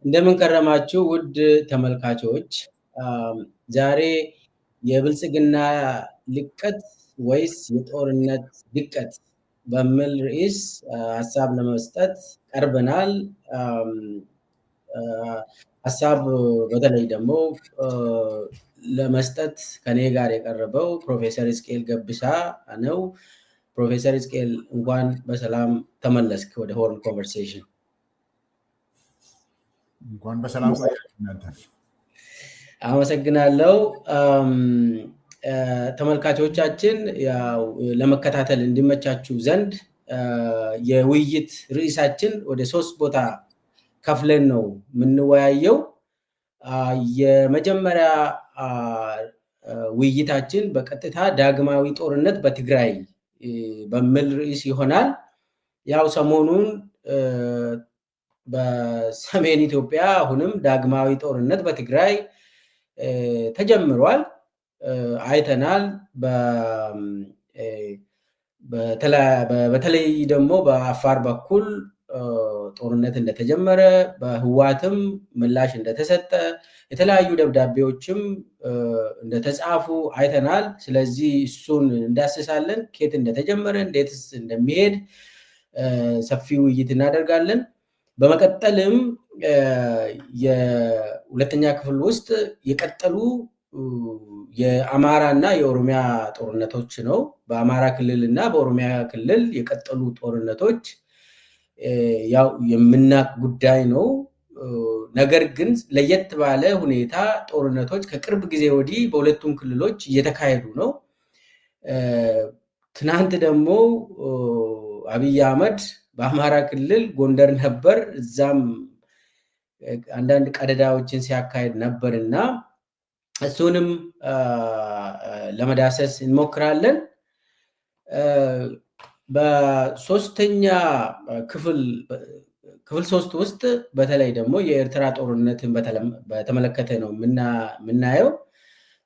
እንደምን ከረማችሁ ውድ ተመልካቾች። ዛሬ የብልጽግና ልቀት ወይስ የጦርነት ድቀት በሚል ርዕስ ሀሳብ ለመስጠት ቀርበናል። ሀሳብ በተለይ ደግሞ ለመስጠት ከኔ ጋር የቀረበው ፕሮፌሰር ሕዝቅኤል ገቢሳ ነው። ፕሮፌሰር ሕዝቅኤል እንኳን በሰላም ተመለስክ ወደ ሆርን ኮንቨርሴሽን። እንኳን በሰላም አመሰግናለሁ። ተመልካቾቻችን ለመከታተል እንዲመቻችሁ ዘንድ የውይይት ርዕሳችን ወደ 3 ቦታ ከፍለን ነው የምንወያየው። የመጀመሪያ ውይይታችን በቀጥታ ዳግማዊ ጦርነት በትግራይ በሚል ርዕስ ይሆናል። ያው ሰሞኑን በሰሜን ኢትዮጵያ አሁንም ዳግማዊ ጦርነት በትግራይ ተጀምሯል፣ አይተናል። በተለይ ደግሞ በአፋር በኩል ጦርነት እንደተጀመረ በህዋትም ምላሽ እንደተሰጠ የተለያዩ ደብዳቤዎችም እንደተጻፉ አይተናል። ስለዚህ እሱን እንዳስሳለን። ከየት እንደተጀመረ እንዴትስ እንደሚሄድ ሰፊ ውይይት እናደርጋለን። በመቀጠልም የሁለተኛ ክፍል ውስጥ የቀጠሉ የአማራ እና የኦሮሚያ ጦርነቶች ነው። በአማራ ክልል እና በኦሮሚያ ክልል የቀጠሉ ጦርነቶች ያው የምናውቅ ጉዳይ ነው። ነገር ግን ለየት ባለ ሁኔታ ጦርነቶች ከቅርብ ጊዜ ወዲህ በሁለቱም ክልሎች እየተካሄዱ ነው። ትናንት ደግሞ አብይ አህመድ በአማራ ክልል ጎንደር ነበር፣ እዛም አንዳንድ ቀደዳዎችን ሲያካሄድ ነበርና እሱንም ለመዳሰስ እንሞክራለን። በሶስተኛ ክፍል 3 ውስጥ በተለይ ደግሞ የኤርትራ ጦርነትን በተመለከተ ነው የምናየው።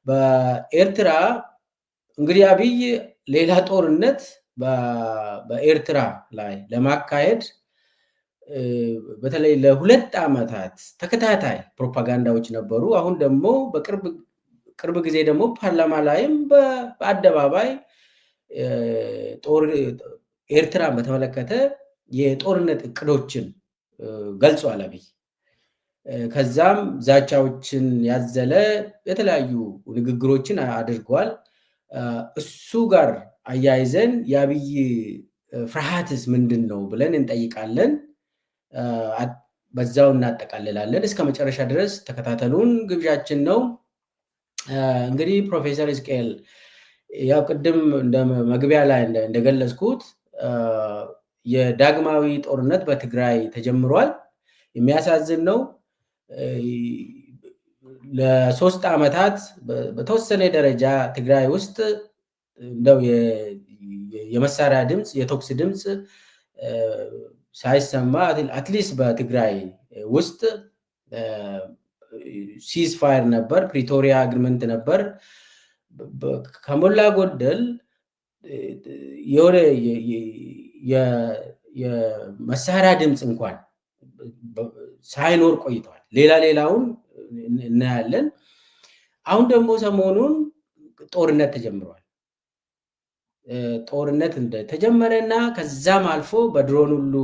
በኤርትራ እንግዲህ አብይ ሌላ ጦርነት በኤርትራ ላይ ለማካሄድ በተለይ ለ2 ዓመታት ተከታታይ ፕሮፓጋንዳዎች ነበሩ። አሁን ደግሞ በቅርብ ጊዜ ደግሞ ፓርላማ ላይም በአደባባይ ኤርትራን በተመለከተ የጦርነት እቅዶችን ገልጿል አብይ። ከዛም ዛቻዎችን ያዘለ የተለያዩ ንግግሮችን አድርጓል። እሱ ጋር አያይዘን የአብይ ፍርሃትስ ምንድን ነው ብለን እንጠይቃለን። በዛው እናጠቃልላለን። እስከ መጨረሻ ድረስ ተከታተሉን ግብዣችን ነው። እንግዲህ ፕሮፌሰር ሕዝቅኤል ያው ቅድም እንደ መግቢያ ላይ እንደገለጽኩት የዳግማዊ ጦርነት በትግራይ ተጀምሯል። የሚያሳዝን ነው። ለ3 ዓመታት በተወሰነ ደረጃ ትግራይ ውስጥ እንደው የመሳሪያ ድምፅ የተኩስ ድምፅ ሳይሰማ አትሊስት በትግራይ ውስጥ ሲዝ ፋየር ነበር፣ ፕሪቶሪያ አግሪመንት ነበር። ከሞላ ጎደል የሆነ የመሳሪያ ድምፅ እንኳን ሳይኖር ቆይተዋል። ሌላውን እናያለን። አሁን ደግሞ ሰሞኑን ጦርነት ተጀምሯል። ጦርነት እንደተጀመረና ከዛም አልፎ በድሮን ሁሉ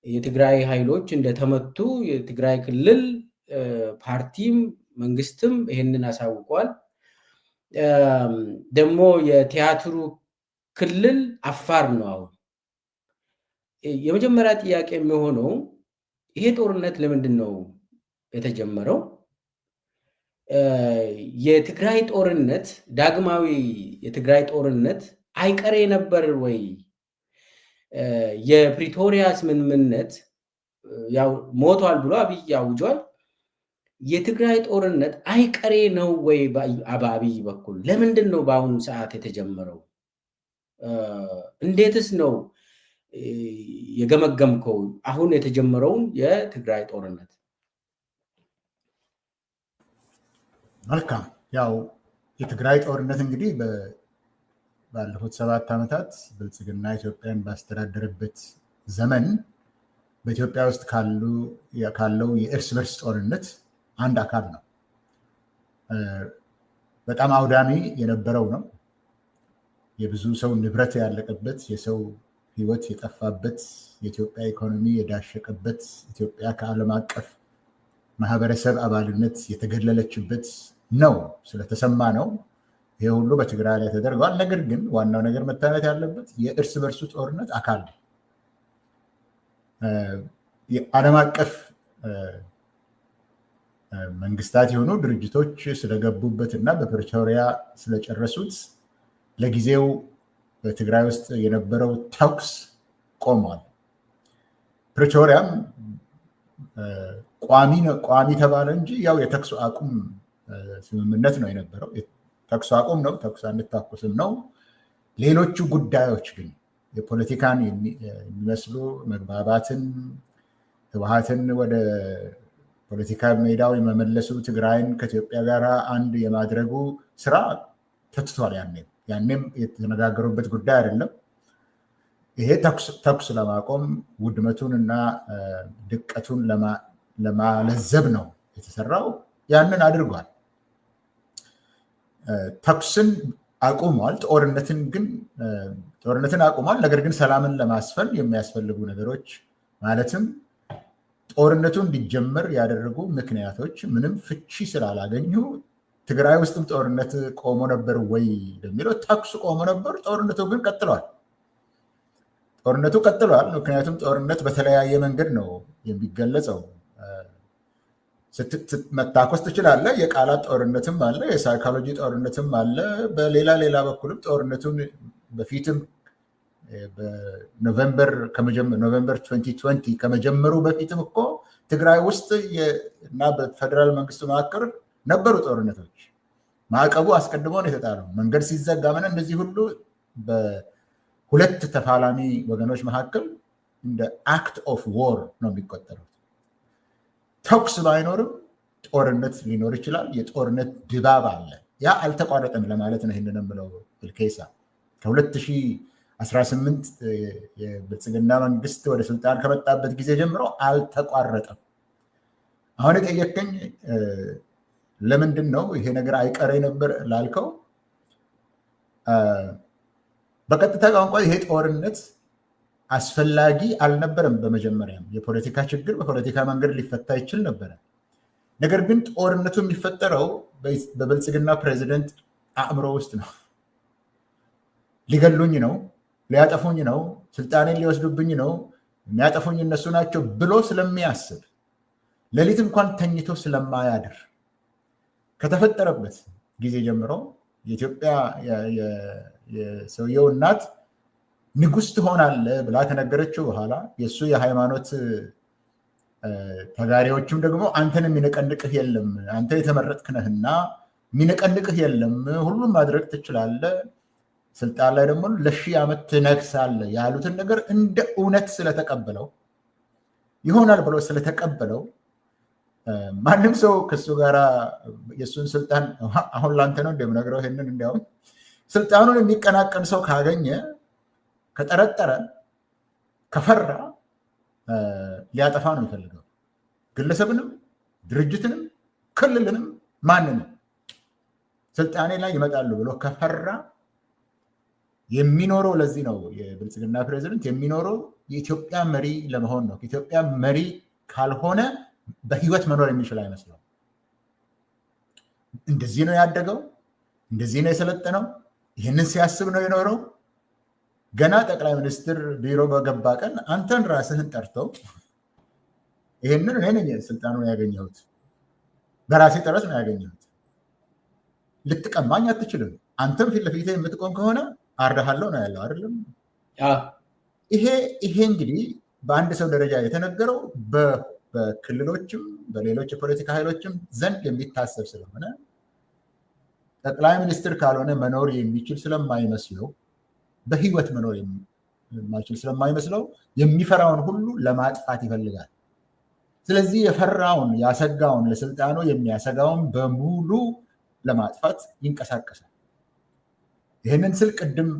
የትግራይ ኃይሎች እንደተመቱ የትግራይ ክልል ፓርቲም መንግስትም ይህንን አሳውቋል። ደግሞ የቲያትሩ ክልል አፋር ነው። አሁን የመጀመሪያ ጥያቄ የሚሆነው ይሄ ጦርነት ለምንድን ነው የተጀመረው? የትግራይ ጦርነት ዳግማዊ የትግራይ ጦርነት አይቀሬ ነበር ወይ? የፕሪቶሪያ ስምምነት ያው ሞቷል ብሎ አብይ አውጇል። የትግራይ ጦርነት አይቀሬ ነው ወይ? በአብይ በኩል ለምንድን ነው በአሁኑ ሰዓት የተጀመረው? እንዴትስ ነው የገመገምከው አሁን የተጀመረውን የትግራይ ጦርነት? መልካም። ያው የትግራይ ጦርነት እንግዲህ ባለፉት 7 ዓመታት ብልጽግና ኢትዮጵያን ባስተዳደረበት ዘመን በኢትዮጵያ ውስጥ ካለው የእርስ በርስ ጦርነት አንድ አካል ነው። በጣም አውዳሚ የነበረው ነው። የብዙ ሰው ንብረት ያለቀበት፣ የሰው ሕይወት የጠፋበት፣ የኢትዮጵያ ኢኮኖሚ የዳሸቀበት፣ ኢትዮጵያ ከዓለም አቀፍ ማህበረሰብ አባልነት የተገለለችበት ነው። ስለተሰማ ነው ይሄ ሁሉ በትግራይ ላይ ተደርገዋል። ነገር ግን ዋናው ነገር መታየት ያለበት የእርስ በርሱ ጦርነት አካል ነው። የዓለም አቀፍ መንግስታት የሆኑ ድርጅቶች ስለገቡበት እና በፕሪቶሪያ ስለጨረሱት ለጊዜው በትግራይ ውስጥ የነበረው ተኩስ ቆሟል። ፕሪቶሪያም ቋሚ ተባለ እንጂ ያው የተኩስ አቁም ስምምነት ነው የነበረው። ተኩስ አቁም ነው፣ ተኩስ አንታኮስም ነው። ሌሎቹ ጉዳዮች ግን የፖለቲካን የሚመስሉ መግባባትን፣ ህወሓትን ወደ ፖለቲካ ሜዳው የመመለሱ፣ ትግራይን ከኢትዮጵያ ጋር አንድ የማድረጉ ስራ ተትቷል። ያኔም የተነጋገሩበት ጉዳይ አይደለም። ይሄ ተኩስ ለማቆም ውድመቱን እና ድቀቱን ለማለዘብ ነው የተሰራው። ያንን አድርጓል። ተኩስን አቁሟል። ጦርነትን አቁሟል። ነገር ግን ሰላምን ለማስፈን የሚያስፈልጉ ነገሮች ማለትም ጦርነቱ እንዲጀመር ያደረጉ ምክንያቶች ምንም ፍቺ ስላላገኙ ትግራይ ውስጥም ጦርነት ቆሞ ነበር ወይ ለሚለው ተኩስ ቆሞ ነበር። ጦርነቱ ግን ቀጥሏል። ምክንያቱም ጦርነት በተለያየ መንገድ ነው የሚገለጸው። መታኮስ ትችላለህ። የቃላት ጦርነትም አለ፣ የሳይኮሎጂ ጦርነትም አለ። በሌላ በኩልም ጦርነቱን በፊትም በኖቨምበር 2020 ከመጀመሩ በፊትም እኮ ትግራይ ውስጥ እና በፌደራል መንግስቱ መካከል ነበሩ ጦርነቶች። ማዕቀቡ አስቀድሞ ነው የተጣለው። መንገድ ሲዘጋ እንደዚህ ሁሉ በሁለት ተፋላሚ ወገኖች መካከል እንደ አክት ኦፍ ዎር ነው የሚቆጠሩት። ተኩስ ባይኖርም ጦርነት ሊኖር ይችላል። የጦርነት ድባብ አለ። ያ አልተቋረጠም ለማለት ነው። ይህንን የምለው ብልኬሳ ከ2018 የብልጽግና መንግስት ወደ ስልጣን ከመጣበት ጊዜ ጀምሮ አልተቋረጠም። አሁን የጠየቀኝ ለምንድን ነው ይሄ ነገር አይቀሬ ነበር ላልከው፣ በቀጥታ ቋንቋ ይሄ ጦርነት አስፈላጊ አልነበረም። በመጀመሪያም የፖለቲካ ችግር በፖለቲካ መንገድ ሊፈታ ይችል ነበረ። ነገር ግን ጦርነቱ የሚፈጠረው በብልጽግና ፕሬዚደንት አእምሮ ውስጥ ነው። ሊገሉኝ ነው፣ ሊያጠፉኝ ነው፣ ስልጣኔን ሊወስዱብኝ ነው፣ የሚያጠፉኝ እነሱ ናቸው ብሎ ስለሚያስብ ሌሊት እንኳን ተኝቶ ስለማያድር ከተፈጠረበት ጊዜ ጀምሮ የኢትዮጵያ የሰውየው እናት ንጉስ ትሆናለህ ብላ ከነገረችው በኋላ የእሱ የሃይማኖት ተጋሪዎችም ደግሞ አንተን የሚነቀንቅህ የለም፣ አንተ የተመረጥክ ነህና የሚነቀንቅህ የለም፣ ሁሉም ማድረግ ትችላለህ፣ ስልጣን ላይ ደግሞ ለ1000 ዓመት ትነግሳለህ ያሉትን ነገር እንደ እውነት ስለተቀበለው ይሆናል ብሎ ስለተቀበለው ማንም ሰው ከሱ ጋር የእሱን ስልጣን አሁን ላንተ ነው እንደምነግረው ይሄንን እንዲያውም ስልጣኑን የሚቀናቀን ሰው ካገኘ ከጠረጠረ ከፈራ ሊያጠፋ ነው የሚፈልገው። ግለሰብንም፣ ድርጅትንም፣ ክልልንም ማንንም ስልጣኔ ላይ ይመጣሉ ብሎ ከፈራ የሚኖረው ለዚህ ነው የብልጽግና ፕሬዚደንት የሚኖረው የኢትዮጵያ መሪ ለመሆን ነው። ኢትዮጵያ መሪ ካልሆነ በህይወት መኖር የሚችል አይመስለው። እንደዚህ ነው ያደገው፣ እንደዚህ ነው የሰለጠነው፣ ይህንን ሲያስብ ነው የኖረው። ገና ጠቅላይ ሚኒስትር ቢሮ በገባ ቀን አንተን ራስህን ጠርተው ይህንን እኔ ነኝ ስልጣኑን ያገኘሁት፣ በራሴ ጥረት ነው ያገኘሁት፣ ልትቀማኝ አትችልም፣ አንተም ፊት ለፊት የምትቆም ከሆነ አርዳሃለሁ ነው ያለው አይደለም። ይሄ እንግዲህ በአንድ ሰው ደረጃ የተነገረው በክልሎችም በሌሎች የፖለቲካ ኃይሎችም ዘንድ የሚታሰብ ስለሆነ ጠቅላይ ሚኒስትር ካልሆነ መኖር የሚችል ስለማይመስለው በህይወት መኖር የማይችል ስለማይመስለው የሚፈራውን ሁሉ ለማጥፋት ይፈልጋል። ስለዚህ የፈራውን ያሰጋውን ለስልጣኑ የሚያሰጋውን በሙሉ ለማጥፋት ይንቀሳቀሳል። ይህንን ስል ቅድም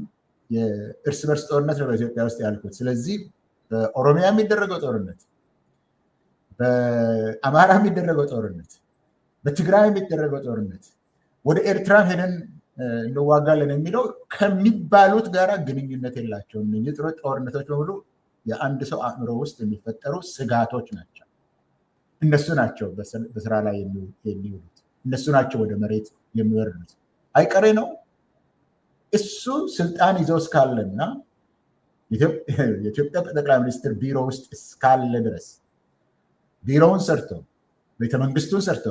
የእርስ በርስ ጦርነት ነው በኢትዮጵያ ውስጥ ያልኩት። ስለዚህ በኦሮሚያ የሚደረገው ጦርነት፣ በአማራ የሚደረገው ጦርነት፣ በትግራይ የሚደረገው ጦርነት፣ ወደ ኤርትራ ሄደን እንዋጋለን የሚለው ከሚባሉት ጋር ግንኙነት የላቸውም። እነዚህ ጦርነቶች በሙሉ የአንድ ሰው አእምሮ ውስጥ የሚፈጠሩ ስጋቶች ናቸው። እነሱ ናቸው በስራ ላይ የሚውሉት። እነሱ ናቸው ወደ መሬት የሚወርዱት። አይቀሬ ነው። እሱ ስልጣን ይዞ እስካለና የኢትዮጵያ ጠቅላይ ሚኒስትር ቢሮ ውስጥ እስካለ ድረስ ቢሮውን ሰርቶ ቤተመንግስቱን ሰርቶ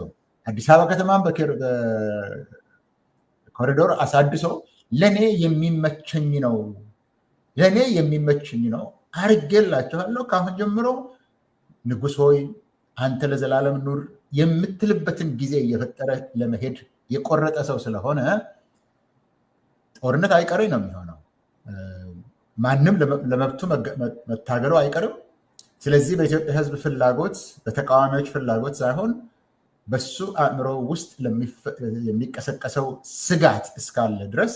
አዲስ አበባ ከተማን በኮሪዶር አሳድሶ ለእኔ የሚመቸኝ ነው አርጌላችኋለሁ፣ ከአሁን ጀምሮ ንጉሥ ሆይ አንተ ለዘላለም ኑር የምትልበትን ጊዜ እየፈጠረ ለመሄድ የቆረጠ ሰው ስለሆነ ጦርነት አይቀሬ ነው የሚሆነው። ማንም ለመብቱ መታገሉ አይቀርም። ስለዚህ በኢትዮጵያ ሕዝብ ፍላጎት፣ በተቃዋሚዎች ፍላጎት ሳይሆን በሱ አእምሮ ውስጥ የሚቀሰቀሰው ስጋት እስካለ ድረስ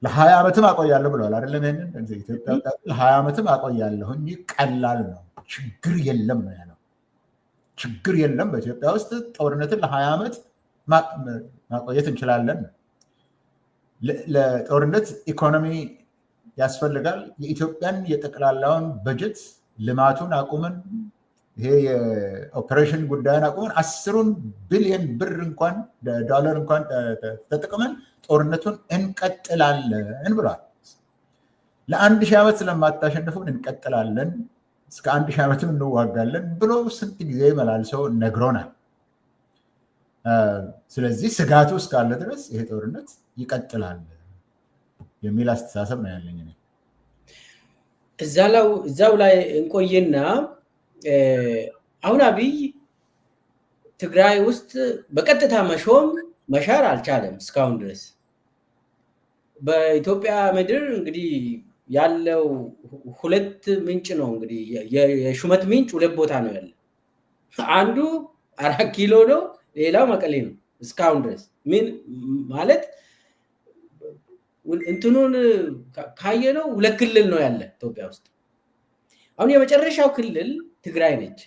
ለ20 ዓመትም አቆያለሁ ብለዋል አይደለም? ይሄንን ኢትዮጵያ ለ20 ዓመትም አቆያለሁ፣ ቀላል ነው፣ ችግር የለም ነው ያለው። ችግር የለም፣ በኢትዮጵያ ውስጥ ጦርነትን ለ20 ዓመት ማቆየት እንችላለን። ለጦርነት ኢኮኖሚ ያስፈልጋል። የኢትዮጵያን የጠቅላላውን በጀት ልማቱን አቁመን ይሄ የኦፕሬሽን ጉዳይን አቁመን 10 ቢሊዮን ብር እንኳን ዶላር እንኳን ተጠቅመን ጦርነቱን እንቀጥላለን ብሏል። ለ1000 ዓመት ስለማታሸንፉን እንቀጥላለን፣ እስከ 1000 ዓመትም እንዋጋለን ብሎ ስንት ጊዜ መላልሰው ነግሮናል። ስለዚህ ስጋቱ እስካለ ድረስ ይሄ ጦርነት ይቀጥላል የሚል አስተሳሰብ ነው ያለኝ። እዛው ላይ እንቆይና አሁን አብይ ትግራይ ውስጥ በቀጥታ መሻር አልቻለም እስካሁን ድረስ። በኢትዮጵያ ምድር እንግዲህ ያለው 2 ምንጭ ነው። እንግዲህ የሹመት ምንጭ 2 ቦታ ነው ያለ። አንዱ 4 ኪሎ ነው፣ ሌላው መቀሌ ነው። እስካሁን ድረስ ምን ማለት እንትኑን ካየነው 2 ክልል ነው ያለ ኢትዮጵያ ውስጥ። አሁን የመጨረሻው ክልል ትግራይ ነች።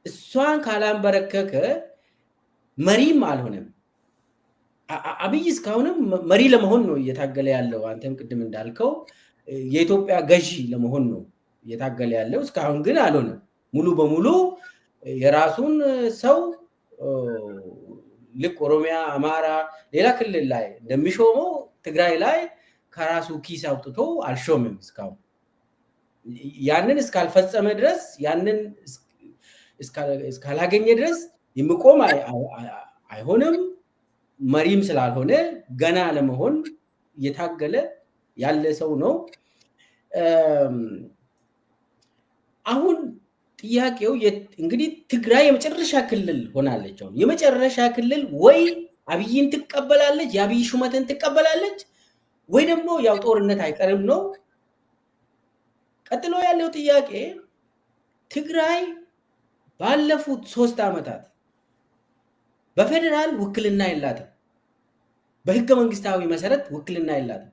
እሷን ካላንበረከከ መሪም አልሆነም። አብይ እስካሁንም መሪ ለመሆን ነው እየታገለ ያለው። አንተም ቅድም እንዳልከው የኢትዮጵያ ገዢ ለመሆን ነው እየታገለ ያለው። እስካሁን ግን አልሆነም። ሙሉ በሙሉ የራሱን ሰው ልክ ኦሮሚያ፣ አማራ፣ ሌላ ክልል ላይ እንደሚሾመው ትግራይ ላይ ከራሱ ኪስ አውጥቶ አልሾምም እስካሁን። ያንን እስካልፈጸመ ድረስ፣ ያንን እስካላገኘ ድረስ የሚቆም አይሆንም። መሪም ስላልሆነ ገና ለመሆን እየታገለ ያለ ሰው ነው። አሁን ጥያቄው እንግዲህ ትግራይ የመጨረሻ ክልል ሆናለች። አሁን የመጨረሻ ክልል ወይ አብይን ትቀበላለች፣ የአብይ ሹመትን ትቀበላለች፣ ወይ ደግሞ ያው ጦርነት አይቀርም ነው። ቀጥሎ ያለው ጥያቄ ትግራይ ባለፉት 3 ዓመታት በፌደራል ውክልና የላትም። በህገ መንግስታዊ መሰረት ውክልና የላትም።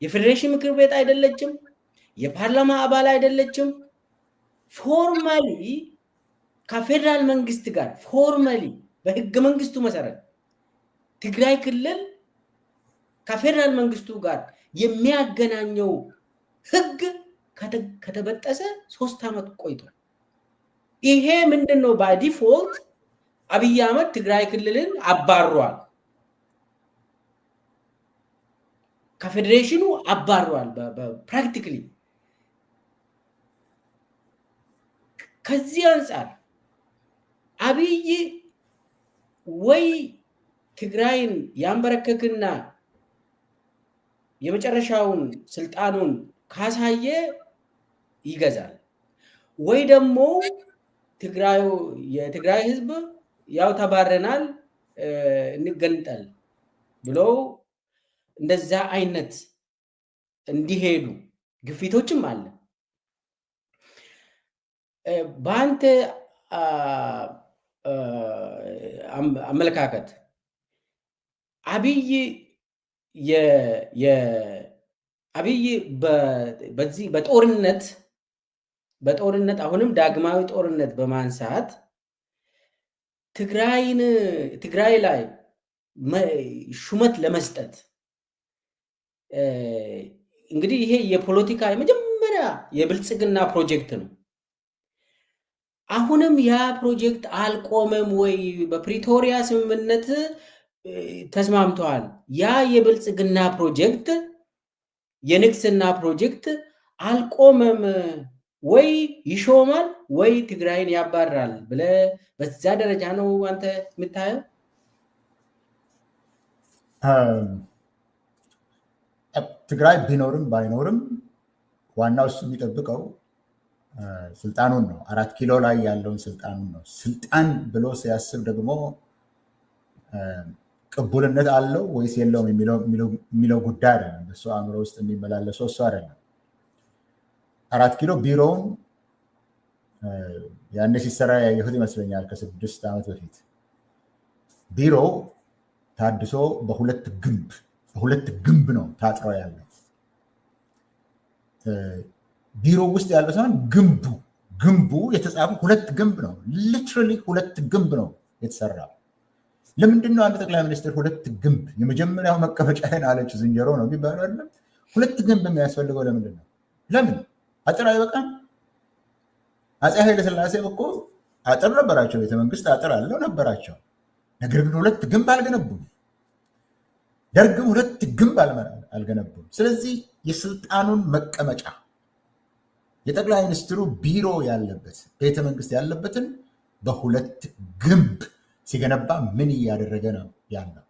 የፌዴሬሽን ምክር ቤት አይደለችም። የፓርላማ አባል አይደለችም። ፎርማሊ ከፌደራል መንግስት ጋር ፎርማሊ በህገ መንግስቱ መሰረት ትግራይ ክልል ከፌደራል መንግስቱ ጋር የሚያገናኘው ህግ ከተበጠሰ 3 ዓመት ቆይቷል። ይሄ ምንድን ነው? ባይ ዲፎልት አብይ አህመድ ትግራይ ክልልን አባሯል፣ ከፌዴሬሽኑ አባሯል ፕራክቲካሊ። ከዚህ አንጻር አብይ ወይ ትግራይን ያንበረከክና የመጨረሻውን ስልጣኑን ካሳየ ይገዛል፣ ወይ ደግሞ የትግራይ ህዝብ ያው ተባረናል እንገንጠል ብለው እንደዛ አይነት እንዲሄዱ ግፊቶችም አለ። በአንተ አመለካከት አብይ በዚህ በጦርነት በጦርነት አሁንም ዳግማዊ ጦርነት በማንሳት ትግራይ ላይ ሹመት ለመስጠት እንግዲህ ይሄ የፖለቲካ የመጀመሪያ የብልጽግና ፕሮጀክት ነው። አሁንም ያ ፕሮጀክት አልቆመም ወይ? በፕሪቶሪያ ስምምነት ተስማምተዋል። ያ የብልጽግና ፕሮጀክት የንግስና ፕሮጀክት አልቆመም ወይ? ይሾማል ወይ ትግራይን ያባራል ብለህ በዛ ደረጃ ነው አንተ የምታየው? ትግራይ ቢኖርም ባይኖርም ዋናው እሱ የሚጠብቀው ስልጣኑን ነው። 4 ኪሎ ላይ ያለውን ስልጣኑን ነው። ስልጣን ብሎ ሲያስብ ደግሞ ቅቡልነት አለው ወይስ የለውም የሚለው ጉዳይ አይደለም። እሱ አእምሮ ውስጥ የሚመላለሰው እሱ አይደለም። 4 ኪሎ ቢሮውን ያኔ ሲሰራ ያየሁት ይመስለኛል ከ6 ዓመት በፊት። ቢሮው ታድሶ በሁለት ግንብ ነው ታጥሮ ያለው። ቢሮ ውስጥ ያለው ሳይሆን ግንቡ የተጻፈ 2 ግንብ ነው። ሊትራሊ 2 ግንብ ነው የተሰራው። ለምንድን ነው አንድ ጠቅላይ ሚኒስትር 2 ግንብ? የመጀመሪያው መቀመጫዬን አለች ዝንጀሮ ነው የሚባለው አይደለም? 2 ግንብ የሚያስፈልገው ለምንድን ነው? ለምን አጥር አይበቃም? አፄ ኃይለሥላሴ እኮ አጥር ነበራቸው፣ ቤተመንግስት አጥር አለው ነበራቸው። ነገር ግን 2 ግንብ አልገነቡም። ደርግም 2 ግንብ አልገነቡም። ስለዚህ የስልጣኑን መቀመጫ የጠቅላይ ሚኒስትሩ ቢሮ ያለበት ቤተመንግስት ያለበትን በ2 ግንብ ሲገነባ ምን እያደረገ ነው ያለው?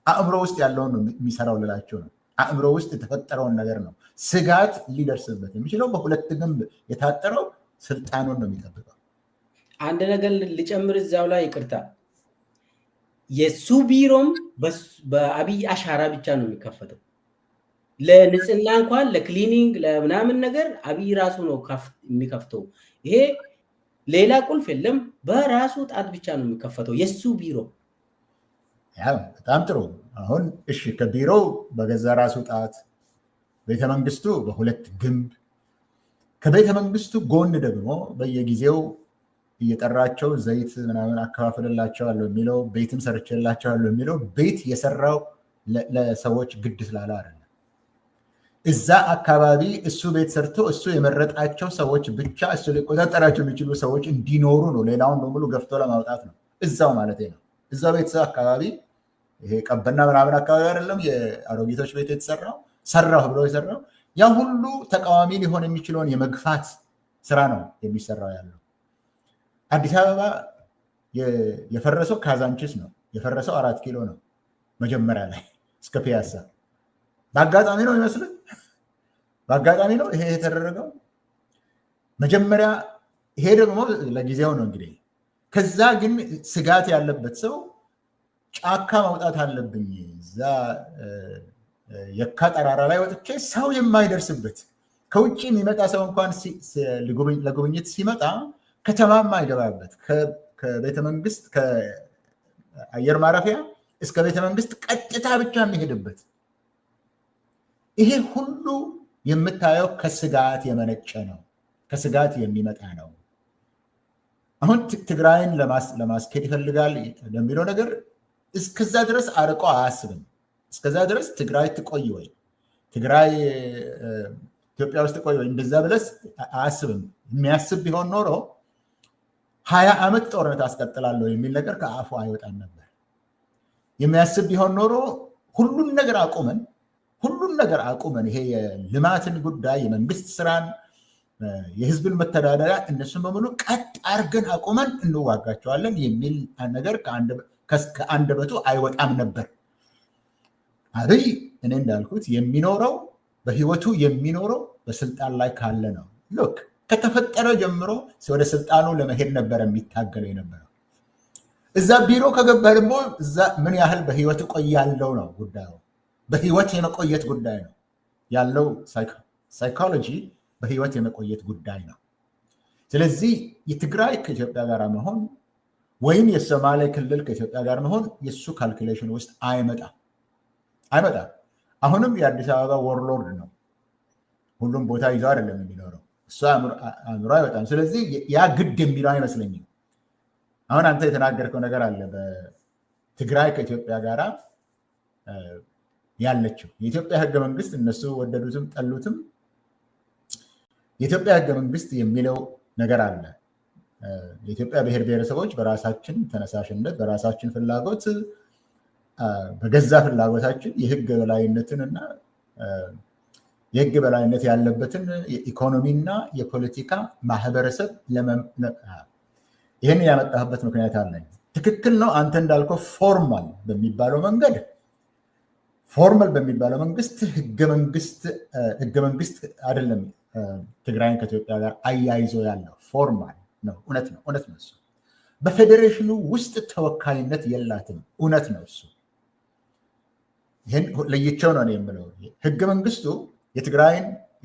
አእምሮ ውስጥ ያለውን ነው የሚሰራው ልላቸው ነው። አእምሮ ውስጥ የተፈጠረውን ነገር ነው። ስጋት ሊደርስበት የሚችለው በ2 ግንብ የታጠረው ስልጣኑን ነው የሚጠብቀው። አንድ ነገር ልጨምር እዛው ላይ ይቅርታ፣ የሱ ቢሮም በአብይ አሻራ ብቻ ነው የሚከፈተው። ለንጽህና እንኳን ለክሊኒንግ ለምናምን ነገር አብይ ራሱ ነው የሚከፍተው። ይሄ ሌላ ቁልፍ የለም፣ በራሱ ጣት ብቻ ነው የሚከፈተው የሱ ቢሮ። በጣም ጥሩ። አሁን እሺ፣ ከቢሮው በገዛ ራሱ ጣት፣ ቤተመንግስቱ በ2 ግንብ፣ ከቤተመንግስቱ ጎን ደግሞ በየጊዜው እየጠራቸው ዘይት ምናምን አከፋፍልላቸዋለሁ የሚለው ቤትም ሰርቼላቸዋለሁ የሚለው ቤት የሰራው ለሰዎች ግድ ስላለ አይደለም። እዛ አካባቢ እሱ ቤት ሰርቶ እሱ የመረጣቸው ሰዎች ብቻ እሱ ሊቆጣጠራቸው የሚችሉ ሰዎች እንዲኖሩ ነው። ሌላውን በሙሉ ገፍቶ ለማውጣት ነው። እዛው ማለት ነው። እዛው ቤተሰብ አካባቢ ይሄ ቀበና ምናምን አካባቢ አይደለም የአሮጊቶች ቤት የተሰራው ሰራሁ ብሎ የሰራው ያ ሁሉ ተቃዋሚ ሊሆን የሚችለውን የመግፋት ስራ ነው የሚሰራው ያለው። አዲስ አበባ የፈረሰው ካዛንቺስ ነው የፈረሰው 4 ኪሎ ነው መጀመሪያ ላይ እስከ ፒያሳ። በአጋጣሚ ነው ይመስልህ? በአጋጣሚ ነው ይሄ የተደረገው መጀመሪያ። ይሄ ደግሞ ለጊዜው ነው እንግዲህ። ከዛ ግን ስጋት ያለበት ሰው ጫካ መውጣት አለብኝ፣ እዛ የካ ጠራራ ላይ ወጥቼ ሰው የማይደርስበት ከውጭ የሚመጣ ሰው እንኳን ለጉብኝት ሲመጣ ከተማም አይገባበት፣ ከቤተመንግስት ከአየር ማረፊያ እስከ ቤተመንግስት ቀጥታ ብቻ የሚሄድበት። ይሄ ሁሉ የምታየው ከስጋት የመነጨ ነው፣ ከስጋት የሚመጣ ነው። አሁን ትግራይን ለማስኬድ ይፈልጋል ለሚለው ነገር እስከዛ ድረስ አርቆ አያስብም። እስከዛ ድረስ ትግራይ ትቆይ ወይ ትግራይ ኢትዮጵያ ውስጥ ትቆይ ወይ እንደዛ ብለስ አያስብም። የሚያስብ ቢሆን ኖሮ 20 ዓመት ጦርነት አስቀጥላለሁ የሚል ነገር ከአፉ አይወጣም ነበር። የሚያስብ ቢሆን ኖሮ ሁሉን ነገር አቁመን ይሄ የልማትን ጉዳይ የመንግስት ስራን የህዝብን መተዳደሪያ እነሱን በሙሉ ቀጥ አድርገን አቁመን እንዋጋቸዋለን የሚል ነገር ከአንደበቱ አይወጣም ነበር። አብይ እኔ እንዳልኩት የሚኖረው በህይወቱ የሚኖረው በስልጣን ላይ ካለ ነው። ሎክ ከተፈጠረ ጀምሮ ወደ ስልጣኑ ለመሄድ ነበር የሚታገለው የነበረው። እዛ ቢሮ ከገባ ደግሞ እዛ ምን ያህል በህይወት እቆያለሁ ነው ጉዳዩ። በህይወት የመቆየት ጉዳይ ነው ያለው። ሳይኮሎጂ በህይወት የመቆየት ጉዳይ ነው። ስለዚህ የትግራይ ከኢትዮጵያ ጋር መሆን ወይም የሶማሌ ክልል ከኢትዮጵያ ጋር መሆን የእሱ ካልኩሌሽን ውስጥ አይመጣም። አሁንም የአዲስ አበባ ወርሎርድ ነው። ሁሉም ቦታ ይዞ አይደለም የሚኖረው። እሱ አእምሮ አይወጣም። ስለዚህ ያ ግድ የሚለው አይመስለኝም። አሁን አንተ የተናገርከው ነገር አለ። በትግራይ ከኢትዮጵያ ጋር ያለችው የኢትዮጵያ ህገ መንግስት እነሱ ወደዱትም ጠሉትም የኢትዮጵያ ህገ መንግስት የሚለው ነገር አለ። የኢትዮጵያ ብሔር ብሔረሰቦች በራሳችን ተነሳሽነት በራሳችን ፍላጎት በገዛ ፍላጎታችን የህግ በላይነትን እና የህግ በላይነት ያለበትን የኢኮኖሚና የፖለቲካ ማህበረሰብ ይህን ያመጣህበት ምክንያት አለኝ። ትክክል ነው። አንተ እንዳልከው ፎርማል በሚባለው መንግስት ህገ መንግስት አይደለም ትግራይን ከኢትዮጵያ ጋር አያይዞ ያለው ፎርማል ነው። እውነት ነው እሱ። በፌዴሬሽኑ ውስጥ ተወካይነት የላትም። እውነት ነው እሱ። ይህን ለይቸው ነው የምለው። ህገ መንግስቱ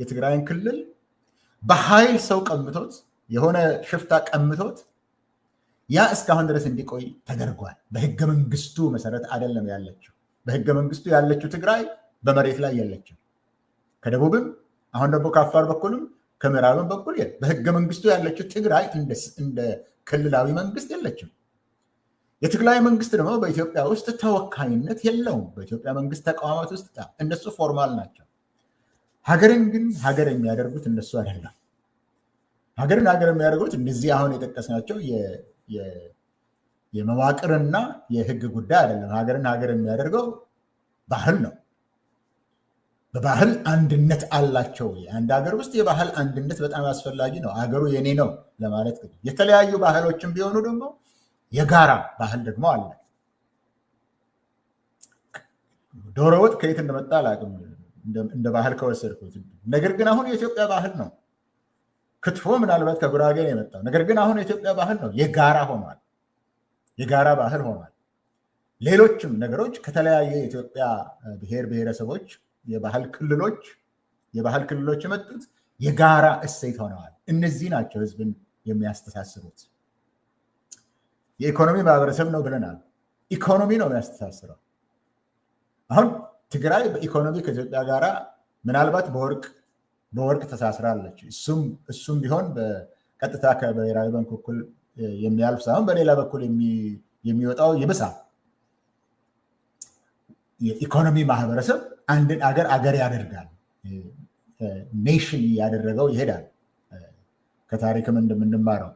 የትግራይን ክልል በኃይል ሰው ቀምቶት የሆነ ሽፍታ ቀምቶት ያ እስካሁን ድረስ እንዲቆይ ተደርጓል። በህገ መንግስቱ መሰረት አይደለም ያለችው። በህገ መንግስቱ ያለችው ትግራይ በመሬት ላይ የለችም። ከደቡብም አሁን ደግሞ ከአፋር በኩልም ከምዕራብም በኩል በህገ መንግስቱ ያለችው ትግራይ እንደ ክልላዊ መንግስት የለችም። የትግራይ መንግስት ደግሞ በኢትዮጵያ ውስጥ ተወካይነት የለውም። በኢትዮጵያ መንግስት ተቋማት ውስጥ እነሱ ፎርማል ናቸው። ሀገርን ግን ሀገር የሚያደርጉት እነሱ አይደለም። ሀገርን ሀገር የሚያደርጉት እነዚህ አሁን የጠቀስናቸው የመዋቅርና የህግ ጉዳይ አይደለም። ሀገርን ሀገር የሚያደርገው ባህል ነው። በባህል አንድነት አላቸው። አንድ ሀገር ውስጥ የባህል አንድነት በጣም አስፈላጊ ነው። ሀገሩ የኔ ነው ለማለት የተለያዩ ባህሎችን ቢሆኑ ደግሞ የጋራ ባህል ደግሞ አለ። ዶሮ ወጥ ከየት እንደመጣ አላውቅም እንደ ባህል ከወሰድኩት። ነገር ግን አሁን የኢትዮጵያ ባህል ነው። ክትፎ ምናልባት ከጉራጌ ነው የመጣው። ነገር ግን አሁን የኢትዮጵያ ባህል ነው። የጋራ ሆኗል። የጋራ ባህል ሆኗል። ሌሎችም ነገሮች ከተለያየ የኢትዮጵያ ብሔር ብሔረሰቦች የባህል ክልሎች የመጡት የጋራ እሴት ሆነዋል። እነዚህ ናቸው ህዝብን የሚያስተሳስሩት። የኢኮኖሚ ማህበረሰብ ነው ብለናል። ኢኮኖሚ ነው የሚያስተሳስረው። አሁን ትግራይ በኢኮኖሚ ከኢትዮጵያ ጋር ምናልባት በወርቅ ተሳስራለች። እሱም ቢሆን በቀጥታ ከብሔራዊ ባንክ በኩል የሚያልፍ ሳይሆን በሌላ በኩል የሚወጣው ይብሳል። የኢኮኖሚ ማህበረሰብ አንድን አገር ያደርጋል። ኔሽን ያደረገው ይሄዳል። ከታሪክም እንደምንማረው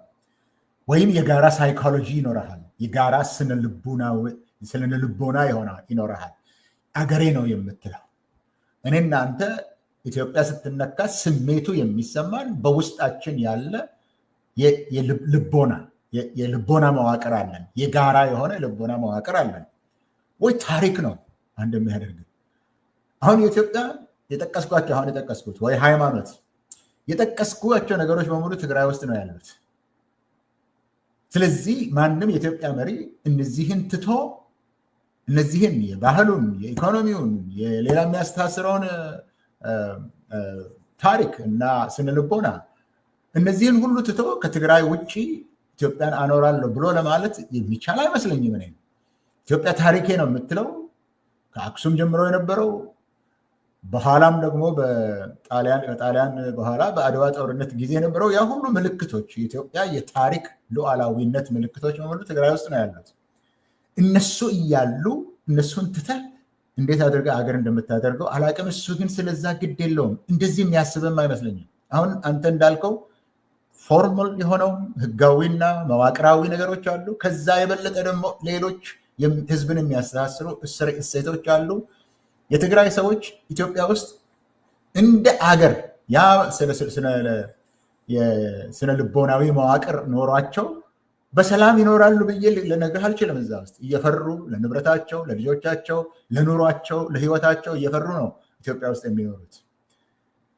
ወይም የጋራ ሳይኮሎጂ ይኖረሃል። የጋራ ስነ ልቦና ይኖረሃል። አገሬ ነው የምትለው። እኔና አንተ ኢትዮጵያ ስትነካ ስሜቱ የሚሰማን በውስጣችን ያለ የልቦና መዋቅር አለን። የጋራ የሆነ ልቦና መዋቅር አለን። ወይ ታሪክ ነው አንድ የሚያደርግ። አሁን የኢትዮጵያ የጠቀስኩት ወይ ሃይማኖት የጠቀስኳቸው ነገሮች በሙሉ ትግራይ ውስጥ ነው ያሉት። ስለዚህ ማንም የኢትዮጵያ መሪ እነዚህን ትቶ እነዚህን የባህሉን፣ የኢኮኖሚውን፣ የሌላ የሚያስተሳስረውን ታሪክ እና ስነልቦና እነዚህን ሁሉ ትቶ ከትግራይ ውጭ ኢትዮጵያን አኖራለሁ ብሎ ለማለት የሚቻል አይመስለኝም። ኢትዮጵያ ታሪኬ ነው የምትለው ከአክሱም ጀምሮ የነበረው በኋላም ደግሞ ከጣሊያን በኋላ በአድዋ ጦርነት ጊዜ የነበረው ያ ሁሉ ምልክቶች የኢትዮጵያ የታሪክ ሉዓላዊነት ምልክቶች በሙሉ ትግራይ ውስጥ ነው ያሉት። እነሱ እያሉ እነሱን ትተህ እንዴት አድርገህ አገር እንደምታደርገው አላቅም። እሱ ግን ስለዛ ግድ የለውም። እንደዚህ የሚያስብም አይመስለኝም። አሁን አንተ እንዳልከው ፎርማል የሆነው ህጋዊና መዋቅራዊ ነገሮች አሉ። ከዛ የበለጠ ደግሞ ሌሎች ህዝብን የሚያስተሳስሩ እሴቶች አሉ። የትግራይ ሰዎች ኢትዮጵያ ውስጥ እንደ አገር ያ ስነ ልቦናዊ መዋቅር ኖሯቸው በሰላም ይኖራሉ ብዬ ልነግርህ አልችልም። እዛ ውስጥ እየፈሩ ለንብረታቸው፣ ለልጆቻቸው፣ ለኑሯቸው፣ ለህይወታቸው እየፈሩ ነው ኢትዮጵያ ውስጥ የሚኖሩት።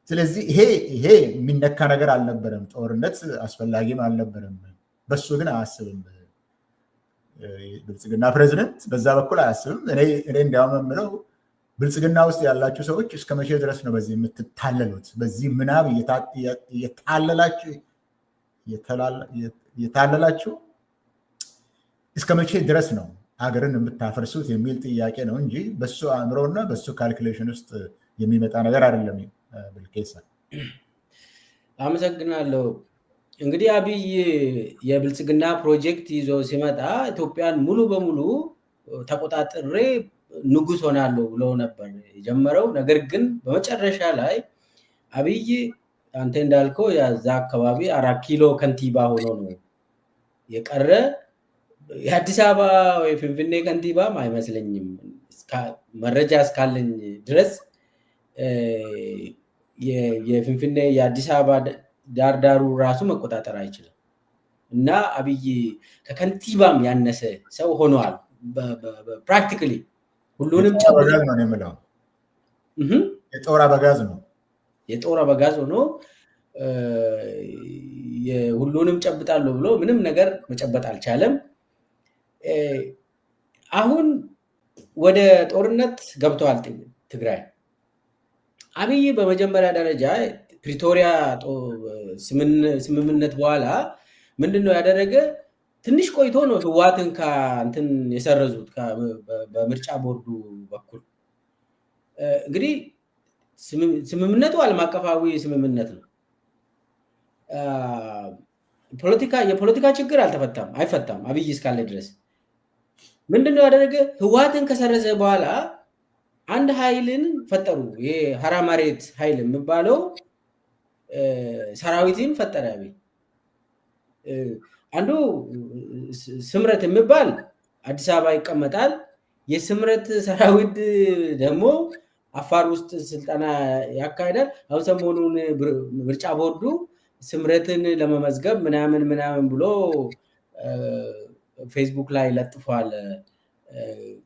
ስለዚህ ይሄ የሚነካ ነገር አልነበረም። ጦርነት አስፈላጊም አልነበረም። በሱ ግን አያስብም ብልጽግና ፕሬዚደንት፣ በዛ በኩል አያስብም። እኔ እንዲያውም የምለው ብልጽግና ውስጥ ያላችሁ ሰዎች እስከ መቼ ድረስ ነው በዚህ የምትታለሉት? በዚህ ምናብ የታለላችሁ እስከ መቼ ድረስ ነው ሀገርን የምታፈርሱት የሚል ጥያቄ ነው እንጂ በሱ አእምሮና በሱ ካልኩሌሽን ውስጥ የሚመጣ ነገር አይደለም። ብልቄሳ አመሰግናለሁ። እንግዲህ አብይ የብልጽግና ፕሮጀክት ይዞ ሲመጣ ኢትዮጵያን ሙሉ በሙሉ ተቆጣጥሬ ንጉስ ሆናለሁ ብሎ ነበር የጀመረው። ነገር ግን በመጨረሻ ላይ አብይ አንተ እንዳልከው የዛ አካባቢ 4 ኪሎ ከንቲባ ሆኖ ነው የቀረ። የአዲስ አበባ ወይ ፍንፍኔ ከንቲባም አይመስለኝም መረጃ እስካለኝ ድረስ የፍንፍኔ የአዲስ አበባ ዳርዳሩ ራሱ መቆጣጠር አይችልም። እና አብይ ከከንቲባም ያነሰ ሰው ሆኗል። ፕራክቲካሊ ሁሉንም የጦር አበጋዝ ነው። የጦር አበጋዝ ሆኖ ሁሉንም ጨብጣለሁ ብሎ ምንም ነገር መጨበጥ አልቻለም። አሁን ወደ ጦርነት ገብተዋል ትግራይ። አብይ በመጀመሪያ ደረጃ ፕሪቶሪያ ስምምነት በኋላ ምንድነው ያደረገ? ትንሽ ቆይቶ ነው ህወሓትን ከእንትን የሰረዙት በምርጫ ቦርዱ በኩል። እንግዲህ ስምምነቱ ዓለም አቀፋዊ ስምምነት ነው። የፖለቲካ ችግር አይፈታም አብይ እስካለ ድረስ። ምንድነው ያደረገ? ህወሓትን ከሰረዘ በኋላ አንድ ኃይልን ፈጠሩ። ይሄ ሀራ መሬት ኃይል የሚባለው ሰራዊትን ፈጠረ አብይ። አንዱ ስምረት የሚባል አዲስ አበባ ይቀመጣል። የስምረት ሰራዊት ደግሞ አፋር ውስጥ ስልጠና ያካሂዳል። አሁን ሰሞኑን ምርጫ ቦርዱ ስምረትን ለመመዝገብ ምናምን ብሎ ፌስቡክ ላይ ለጥፏል።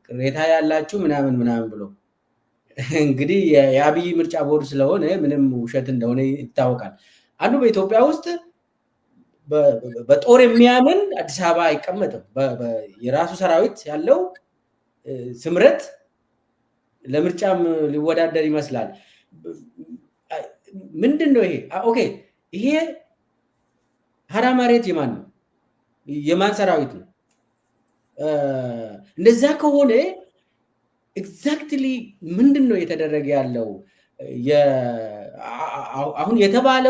ቅሬታ ያላችሁ ምናምን ብሎ እንግዲህ የአብይ ምርጫ ቦርድ ስለሆነ ምንም ውሸት እንደሆነ ይታወቃል። አንዱ በኢትዮጵያ ውስጥ በጦር የሚያምን አዲስ አበባ አይቀመጥም። የራሱ ሰራዊት ያለው ስምረት ለምርጫም ሊወዳደር ይመስላል። ምንድን ነው ይሄ? ኦኬ ይሄ ሀራ መሬት የማን ነው? የማን ሰራዊት ነው? እንደዛ ከሆነ ኤግዛክትሊ ምንድን ነው የተደረገ ያለው? አሁን የተባለ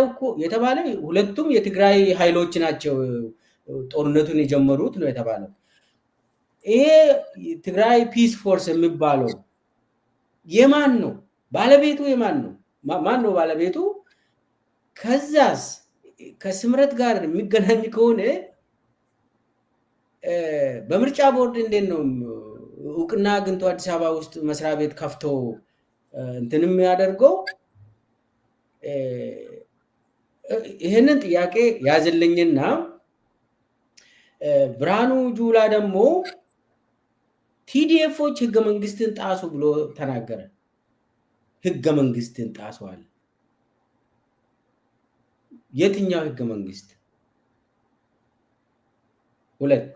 ሁለቱም የትግራይ ኃይሎች ናቸው ጦርነቱን የጀመሩት ነው የተባለው። ይሄ ትግራይ ፒስ ፎርስ የሚባለው የማን ነው? ባለቤቱ የማን ነው? ማን ነው ባለቤቱ? ከዛስ ከስምረት ጋር የሚገናኝ ከሆነ በምርጫ ቦርድ እንዴት ነው እውቅና አግኝቶ አዲስ አበባ ውስጥ መስሪያ ቤት ከፍቶ እንትንም ያደርገው? ይህንን ጥያቄ ያዝልኝና ብርሃኑ ጁላ ደግሞ ቲዲኤፎች ህገ መንግስትን ጣሱ ብሎ ተናገረ። ህገ መንግስትን ጣሷል። የትኛው ህገ መንግስት? ሁለት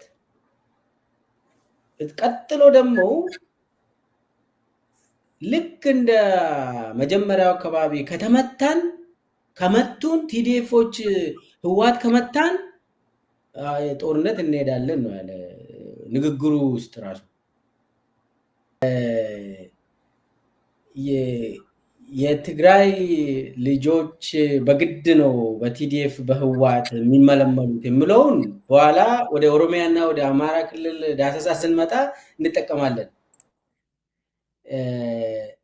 ቀጥሎ ደግሞ ልክ እንደ መጀመሪያው አካባቢ ከመቱን ቲዲኤፎች ህወሓት ከመታን ጦርነት እንሄዳለን ነው ያለ ንግግሩ ውስጥ ራሱ። የትግራይ ልጆች በግድ ነው በቲዲኤፍ በህወሓት የሚመለመሉት የሚለውን በኋላ ወደ ኦሮሚያና ወደ አማራ ክልል ዳሰሳ ስንመጣ እንጠቀማለን።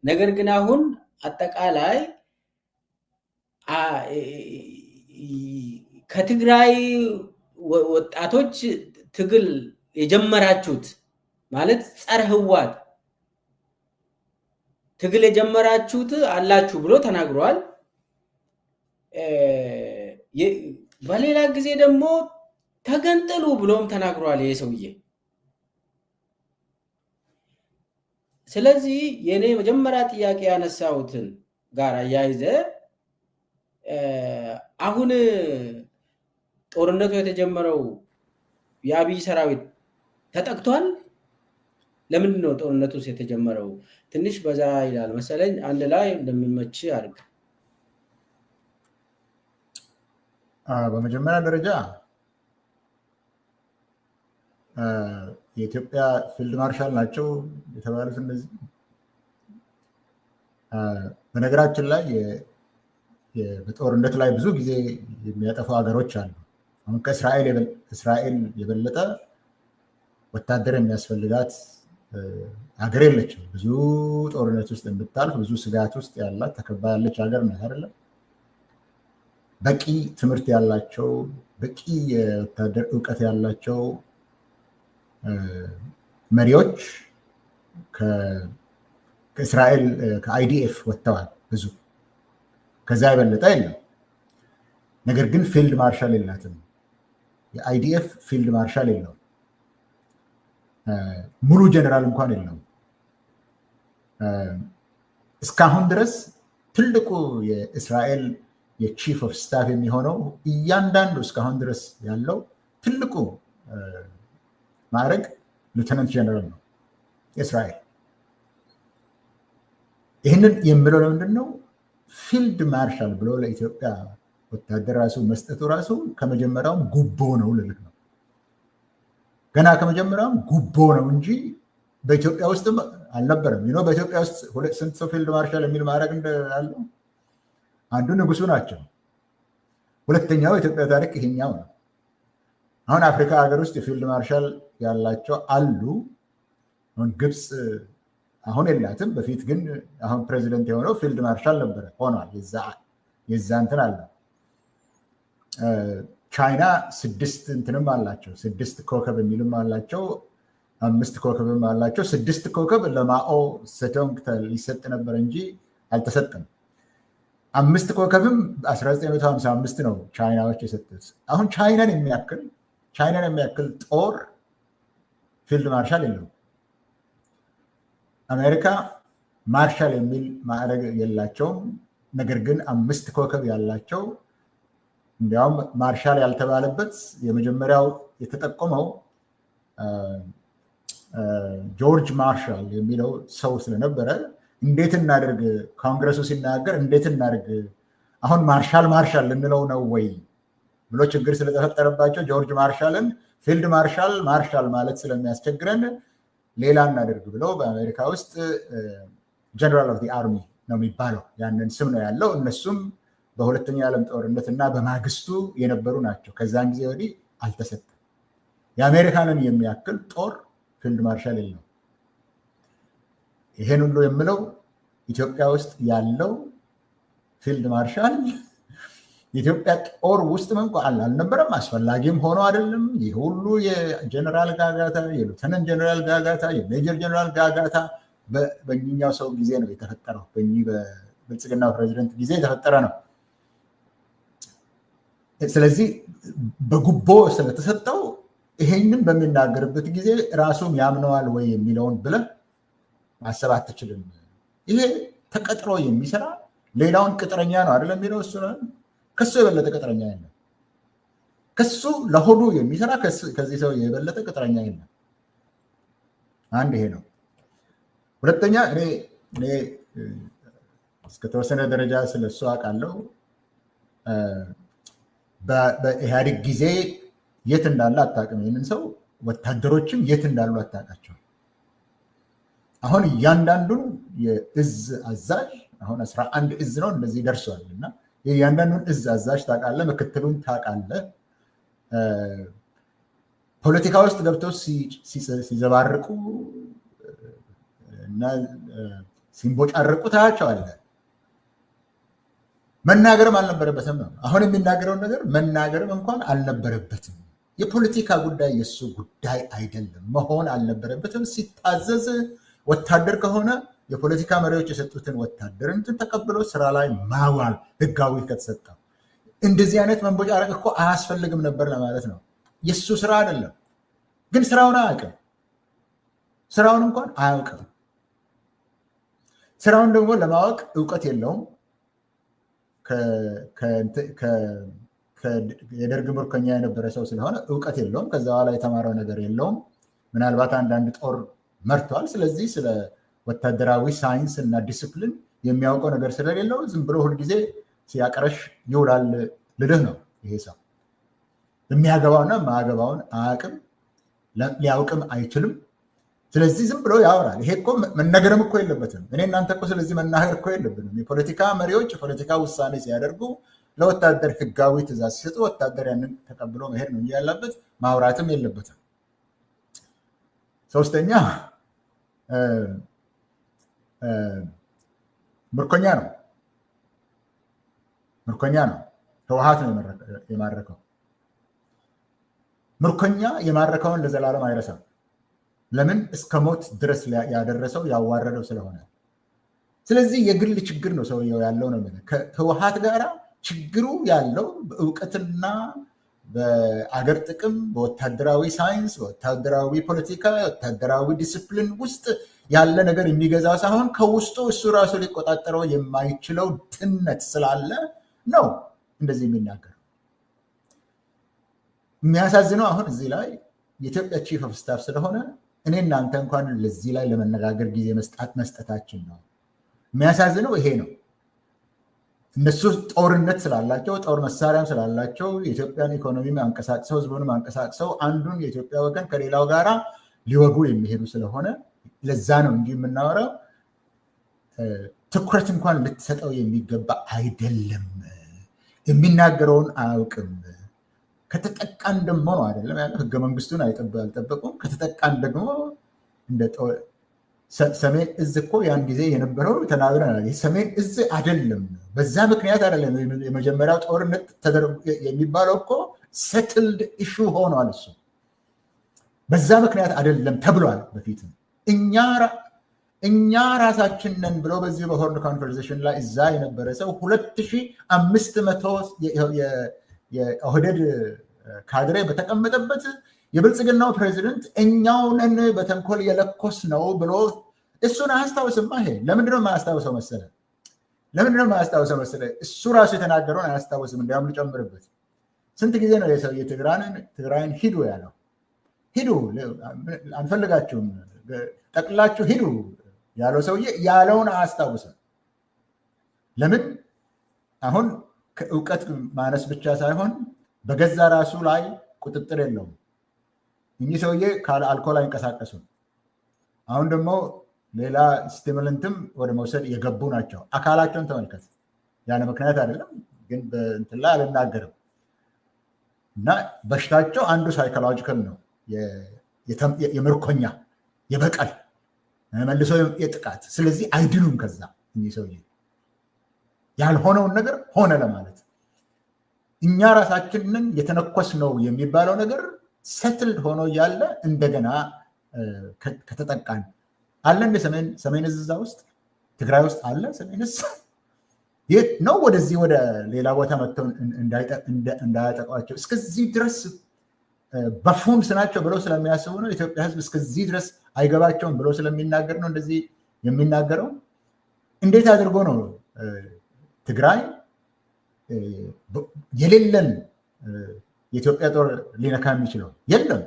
ነገር ግን አሁን አጠቃላይ ከትግራይ ወጣቶች ትግል የጀመራችሁት ማለት ጸረ ህወሓት ትግል የጀመራችሁት አላችሁ ብሎ ተናግሯል። በሌላ ጊዜ ደግሞ ተገንጠሉ ብሎም ተናግሯል ይሄ ሰውዬ። ስለዚህ የኔ መጀመሪያ ጥያቄ ያነሳሁትን ጋር አያይዘ አሁን ጦርነቱ የተጀመረው የአብይ ሰራዊት ተጠቅቷል። ለምንድን ነው ጦርነቱ የተጀመረው? ትንሽ በዛ ይላል መሰለኝ። አንድ ላይ እንደሚመች አድርግ። በመጀመሪያ ደረጃ የኢትዮጵያ ፊልድ ማርሻል ናቸው የተባሉት እነዚህ። በነገራችን ላይ በጦርነት ላይ ብዙ ጊዜ የሚያጠፉ ሀገሮች አሉ። አሁን ከእስራኤል የበለጠ ወታደር የሚያስፈልጋት ሀገር የለችም። ብዙ ጦርነት ውስጥ የምታልፍ ብዙ ስጋት ውስጥ ያላት ተከባ ያለች ሀገር ነው አይደለም። በቂ ትምህርት ያላቸው በቂ የወታደር እውቀት ያላቸው መሪዎች ከእስራኤል ከአይዲኤፍ ወጥተዋል ብዙ። ከዛ የበለጠ የለም። ነገር ግን ፊልድ ማርሻል የላትም። የአይዲኤፍ ፊልድ ማርሻል የለውም። ሙሉ ጀነራል እንኳን የለውም። እስካሁን ድረስ ትልቁ የእስራኤል የቺፍ ኦፍ ስታፍ የሚሆነው እያንዳንዱ እስካሁን ድረስ ያለው ትልቁ ማዕረግ ሉተናንት ጀነራል ነው የእስራኤል። ይህንን የምለው ለምንድን ነው? ፊልድ ማርሻል ብሎ ለኢትዮጵያ ወታደር ራሱ መስጠቱ ራሱ ከመጀመሪያውም ጉቦ ነው ልልክ ነው። ገና ከመጀመሪያውም ጉቦ ነው እንጂ በኢትዮጵያ ውስጥም አልነበረም። በኢትዮጵያ ውስጥ ስንት ሰው ፊልድ ማርሻል የሚል ማዕረግ እንዳለው? አንዱ ንጉሱ ናቸው። ሁለተኛው የኢትዮጵያ ታሪክ ይሄኛው ነው። አሁን አፍሪካ ሀገር ውስጥ የፊልድ ማርሻል ያላቸው አሉ። አሁን ግብፅ አሁን የላትም። በፊት ግን አሁን ፕሬዚደንት የሆነው ፊልድ ማርሻል ነበረ ሆኗል። የዛ እንትን አለ። ቻይና 6 እንትንም አላቸው። 6 ኮከብ የሚልም አላቸው። 5 ኮከብም አላቸው። 6 ኮከብ ለማኦ ሴቶንግ ሊሰጥ ነበር እንጂ አልተሰጠም። 5 ኮከብም 1955 ነው ቻይናዎች የሰጡት። አሁን ቻይናን የሚያክል ጦር ፊልድ ማርሻል የለውም። አሜሪካ ማርሻል የሚል ማዕረግ የላቸውም። ነገር ግን 5 ኮከብ ያላቸው፣ እንዲያውም ማርሻል ያልተባለበት የመጀመሪያው የተጠቆመው ጆርጅ ማርሻል የሚለው ሰው ስለነበረ እንዴት እናድርግ፣ ኮንግረሱ ሲናገር እንዴት እናድርግ፣ አሁን ማርሻል ልንለው ነው ወይ ብሎ ችግር ስለተፈጠረባቸው ጆርጅ ማርሻልን ፊልድ ማርሻል ማለት ስለሚያስቸግረን ሌላ እናደርግ ብለው በአሜሪካ ውስጥ ጀነራል ኦፍ ዲ አርሚ ነው የሚባለው፣ ያንን ስም ነው ያለው። እነሱም በሁለተኛ የዓለም ጦርነት እና በማግስቱ የነበሩ ናቸው። ከዛን ጊዜ ወዲህ አልተሰጠም። የአሜሪካንን የሚያክል ጦር ፊልድ ማርሻል የለው። ይሄን ሁሉ የምለው ኢትዮጵያ ውስጥ ያለው ፊልድ ማርሻል የኢትዮጵያ ጦር ውስጥ እንኳን አልነበረም፣ አስፈላጊም ሆኖ አይደለም። ይህ ሁሉ የጀነራል ጋጋታ፣ የሉተናንት ጀነራል ጋጋታ፣ የሜጀር ጀነራል ጋጋታ በእኛው ሰው ጊዜ ነው የተፈጠረው። በብልጽግና ፕሬዚደንት ጊዜ የተፈጠረ ነው። ስለዚህ በጉቦ ስለተሰጠው ይሄንን በሚናገርበት ጊዜ ራሱም ያምነዋል ወይ የሚለውን ብለህ ማሰብ አትችልም። ይሄ ተቀጥሮ የሚሰራ ሌላውን ቅጥረኛ ነው አይደለም የሚለው እሱ ነው። ከሱ የበለጠ ቅጥረኛ የለም። ከሱ ለሆዱ የሚሰራ ከዚህ ሰው የበለጠ ቅጥረኛ የለም። አንድ ይሄ ነው። ሁለተኛ እኔ እስከተወሰነ ደረጃ ስለሱ አውቃለሁ። በኢህአዴግ ጊዜ የት እንዳለ አታውቅም። ይህንን ሰው ወታደሮችም የት እንዳሉ አታውቃቸው። አሁን እያንዳንዱን የእዝ አዛዥ አሁን 11 እዝ ነው እንደዚህ ደርሷል እና የእያንዳንዱን እዝ አዛዥ ታውቃለህ፣ ምክትሉን ታውቃለህ። ፖለቲካ ውስጥ ገብተው ሲዘባርቁ እና ሲንቦጫረቁ ታያቸዋለህ። መናገርም አልነበረበትም ነው። አሁን የሚናገረውን ነገር መናገርም እንኳን አልነበረበትም። የፖለቲካ ጉዳይ የእሱ ጉዳይ አይደለም፣ መሆን አልነበረበትም። ሲታዘዝ ወታደር ከሆነ የፖለቲካ መሪዎች የሰጡትን ወታደርን ተቀብሎ ስራ ላይ ማዋል ህጋዊ ከተሰጠው እንደዚህ አይነት መንቦጫረቅ እኮ አያስፈልግም ነበር ለማለት ነው። የእሱ ስራ አይደለም፣ ግን ስራውን አያውቅም። ስራውን እንኳን አያውቅም። ስራውን ደግሞ ለማወቅ እውቀት የለውም። የደርግ ምርኮኛ የነበረ ሰው ስለሆነ እውቀት የለውም። ከዛ በኋላ የተማረው ነገር የለውም። ምናልባት አንዳንድ ጦር መርቷል። ስለዚህ ስለ ወታደራዊ ሳይንስ እና ዲስፕሊን የሚያውቀው ነገር ስለሌለው ዝም ብሎ ሁልጊዜ ሲያቀረሽ ይውላል ልልህ ነው። ይሄ ሰው የሚያገባውና የማያገባውን አያውቅም፣ ሊያውቅም አይችልም። ስለዚህ ዝም ብሎ ያወራል። ይሄ እኮ መነገርም እኮ የለበትም። እኔ እናንተ እኮ ስለዚህ መናገር እኮ የለብንም። የፖለቲካ መሪዎች የፖለቲካ ውሳኔ ሲያደርጉ ለወታደር ህጋዊ ትእዛዝ ሲሰጡ ወታደር ያንን ተቀብሎ መሄድ ነው እንጂ ያለበት ማውራትም የለበትም። ሶስተኛ ምርኮኛ ነው። ህወሓት ነው የማረከው። ምርኮኛ የማረከውን ለዘላለም አይረሳም። ለምን? እስከ ሞት ድረስ ያደረሰው ያዋረደው ስለሆነ። ስለዚህ የግል ችግር ነው ሰውየው ያለው ነው። ከህወሓት ጋራ ችግሩ ያለው በእውቀትና በአገር ጥቅም፣ በወታደራዊ ሳይንስ፣ በወታደራዊ ፖለቲካ፣ ወታደራዊ ዲስፕሊን ውስጥ ያለ ነገር የሚገዛ ሳይሆን ከውስጡ እሱ ራሱ ሊቆጣጠረው የማይችለው ድነት ስላለ ነው እንደዚህ የሚናገር። የሚያሳዝነው አሁን እዚህ ላይ የኢትዮጵያ ቺፍ ኦፍ ስታፍ ስለሆነ እኔ እናንተ እንኳን ለዚህ ላይ ለመነጋገር ጊዜ መስጠታችን ነው። የሚያሳዝነው ይሄ ነው። እነሱ ጦርነት ስላላቸው ጦር መሳሪያም ስላላቸው የኢትዮጵያን ኢኮኖሚ አንቀሳቅሰው ህዝቡንም አንቀሳቅሰው አንዱን የኢትዮጵያ ወገን ከሌላው ጋራ ሊወጉ የሚሄዱ ስለሆነ ለዛ ነው እንጂ የምናወራው ትኩረት እንኳን ልትሰጠው የሚገባ አይደለም። የሚናገረውን አያውቅም። ከተጠቃን ደግሞ ነው አይደለም ያለው። ህገ መንግስቱን አልጠበቁም። ከተጠቃን ደግሞ እንደ ሰሜን እዝ እኮ ያን ጊዜ የነበረው ተናግረናል። የሰሜን እዝ አይደለም፣ በዛ ምክንያት አይደለም የመጀመሪያው ጦርነት የሚባለው እኮ ሴትልድ ኢሹ ሆኗል። እሱ በዛ ምክንያት አይደለም ተብሏል በፊትም። እኛ ራሳችን ነን ብሎ በዚህ በሆርን ኮንቨርሴሽን ላይ እዛ የነበረ ሰው 2500 የኦህዴድ ካድሬ በተቀመጠበት የብልጽግናው ፕሬዚደንት እኛው ነን በተንኮል የለኮስ ነው ብሎ እሱን አያስታውስማ። ይሄ ለምንድነው የማያስታውሰው መሰለ? እሱ ራሱ የተናገረውን አያስታውስም። እንዲያውም ልጨምርበት፣ ስንት ጊዜ ነው የሰውዬ ትግራይን ሂዱ ያለው? ሂዱ አንፈልጋችሁም፣ ጠቅላችሁ ሂዱ ያለው ሰውዬ ያለውን አያስታውስም። ለምን? አሁን ከእውቀት ማነስ ብቻ ሳይሆን በገዛ ራሱ ላይ ቁጥጥር የለውም። እኚህ ሰውዬ ካለ አልኮል አይንቀሳቀሱም። አሁን ደግሞ ሌላ ስቲሙለንትም ወደ መውሰድ የገቡ ናቸው። አካላቸውን ተመልከት። ያለ ምክንያት አይደለም፣ ግን በእንትን ላይ አልናገርም። እና በሽታቸው አንዱ ሳይኮሎጂካል ነው። የምርኮኛ የበቀል መልሶ የጥቃት። ስለዚህ አይድኑም ከዛ። እኚህ ሰውዬ ያልሆነውን ነገር ሆነ ለማለት እኛ ራሳችንን የተነኮስ ነው የሚባለው ነገር ሰትልድ ሆኖ እያለ እንደገና ከተጠቃን አለ እንደ ሰሜን እዝ እዛ ውስጥ ትግራይ ውስጥ አለ ሰሜን እዝ የት ነው? ወደዚህ ወደ ሌላ ቦታ መጥተው እንዳያጠቋቸው እስከዚህ ድረስ በፉንስ ናቸው ብለው ስለሚያስቡ ነው። ኢትዮጵያ ሕዝብ እስከዚህ ድረስ አይገባቸውም ብሎ ስለሚናገር ነው እንደዚህ የሚናገረው። እንዴት አድርጎ ነው ትግራይ የሌለን የኢትዮጵያ ጦር ሊነካ የሚችለው? የለም።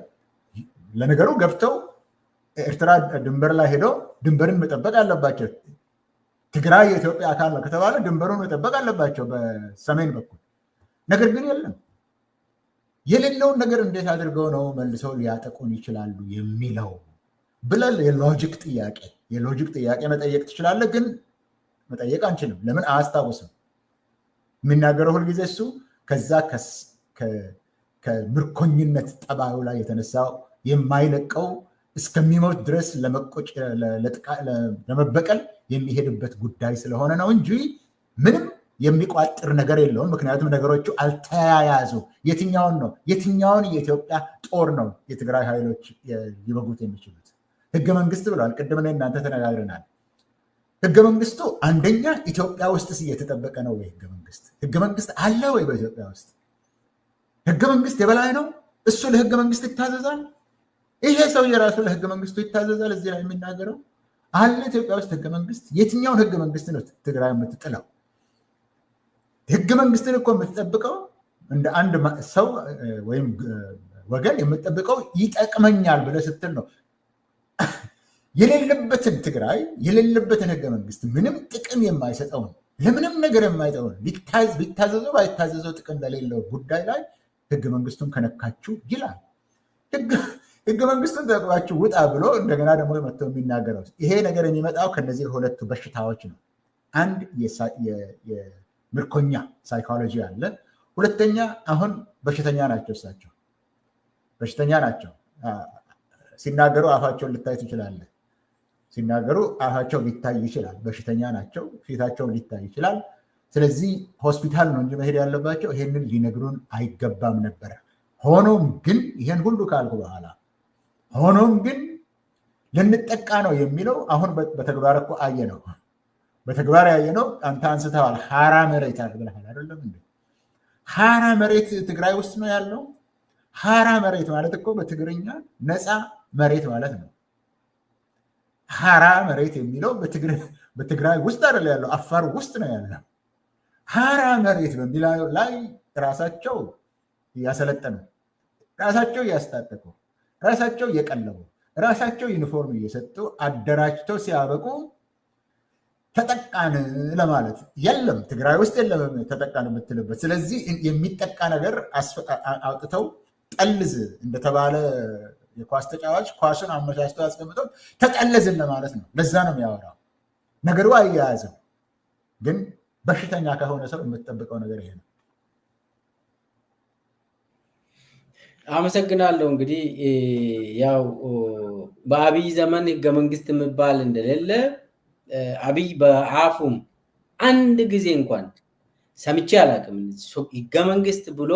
ለነገሩ ገብተው ኤርትራ ድንበር ላይ ሄደው ድንበርን መጠበቅ አለባቸው። ትግራይ የኢትዮጵያ አካል ነው ከተባለ ድንበሩን መጠበቅ አለባቸው በሰሜን በኩል። ነገር ግን የለም። የሌለውን ነገር እንዴት አድርገው ነው መልሰው ሊያጠቁን ይችላሉ የሚለው ብለህ የሎጂክ ጥያቄ መጠየቅ ትችላለህ። ግን መጠየቅ አንችልም። ለምን? አያስታውስም። የሚናገረው ሁልጊዜ እሱ ከዛ ከምርኮኝነት ጠባዩ ላይ የተነሳው የማይለቀው እስከሚሞት ድረስ ለመበቀል የሚሄድበት ጉዳይ ስለሆነ ነው እንጂ ምንም የሚቋጥር ነገር የለውም። ምክንያቱም ነገሮቹ አልተያያዙ። የትኛውን የኢትዮጵያ ጦር ነው የትግራይ ኃይሎች ሊወጉት የሚችሉት? ህገ መንግስት ብለዋል። ቅድም ላይ እናንተ ተነጋግረናል። ህገ መንግስቱ አንደኛ ኢትዮጵያ ውስጥስ እየተጠበቀ ነው ወይ? ህገ መንግስት አለ ወይ በኢትዮጵያ ውስጥ? ህገ መንግስት የበላይ ነው። እሱ ለህገ መንግስት ይታዘዛል። ይሄ ሰው የራሱ ለህገ መንግስቱ ይታዘዛል። እዚህ ላይ የሚናገረው አለ ኢትዮጵያ ውስጥ ህገ መንግስት። የትኛውን ህገ መንግስት ነው ትግራይ የምትጥለው? ህገ መንግስትን እኮ የምትጠብቀው እንደ አንድ ሰው ወይም ወገን የምትጠብቀው ይጠቅመኛል ብለህ ስትል ነው። የሌለበትን ትግራይ የሌለበትን ህገ መንግስት ምንም ጥቅም የማይሰጠውን ለምንም ነገር የማይጠውን ቢታዘዘው ባይታዘዘው ጥቅም ለሌለው ጉዳይ ላይ ህገ መንግስቱን ከነካችሁ ይላል። ህገ መንግስቱን ተጠቅማችሁ ውጣ ብሎ እንደገና ደግሞ መጥተው የሚናገረው ይሄ ነገር የሚመጣው ከነዚህ ሁለቱ በሽታዎች ነው። አንድ የምርኮኛ ሳይኮሎጂ አለ። ሁለተኛ አሁን በሽተኛ ናቸው። እሳቸው በሽተኛ ናቸው። ሲናገሩ አፋቸውን ልታይ ትችላለህ። ሲናገሩ አፋቸው ሊታይ ይችላል። በሽተኛ ናቸው። ፊታቸው ሊታይ ይችላል። ስለዚህ ሆስፒታል ነው እንጂ መሄድ ያለባቸው ይሄንን ሊነግሩን አይገባም ነበረ። ሆኖም ግን ይሄን ሁሉ ካልኩ በኋላ ሆኖም ግን ልንጠቃ ነው የሚለው አሁን በተግባር እኮ አየነው። በተግባር ያየነው አንተ አንስተዋል። ሀራ መሬት ብለሃል አይደለም እንዴ? ሀራ መሬት ትግራይ ውስጥ ነው ያለው። ሀራ መሬት ማለት እኮ በትግርኛ ነፃ መሬት ማለት ነው። ሀራ መሬት የሚለው በትግራይ ውስጥ አይደለ ያለው፣ አፋር ውስጥ ነው ያለው። ሀራ መሬት በሚለው ላይ ራሳቸው እያሰለጠኑ፣ ራሳቸው እያስታጠቁ፣ ራሳቸው እየቀለቡ፣ ራሳቸው ዩኒፎርም እየሰጡ አደራጅተው ሲያበቁ ተጠቃን ለማለት የለም፣ ትግራይ ውስጥ የለም ተጠቃን የምትልበት። ስለዚህ የሚጠቃ ነገር አውጥተው ጠልዝ እንደተባለ የኳስ ተጫዋች ኳሱን አመቻችተው አስቀምጠው ተጠለዝን ለማለት ነው። ለዛ ነው የሚያወራው። ነገሩ አያያዝም። ግን በሽተኛ ከሆነ ሰው የምትጠብቀው ነገር ይሄ ነው። አመሰግናለሁ። እንግዲህ ያው በአብይ ዘመን ህገ መንግስት የሚባል እንደሌለ አብይ በአፉም አንድ ጊዜ እንኳን ሰምቼ አላውቅም። ህገ መንግስት ብሎ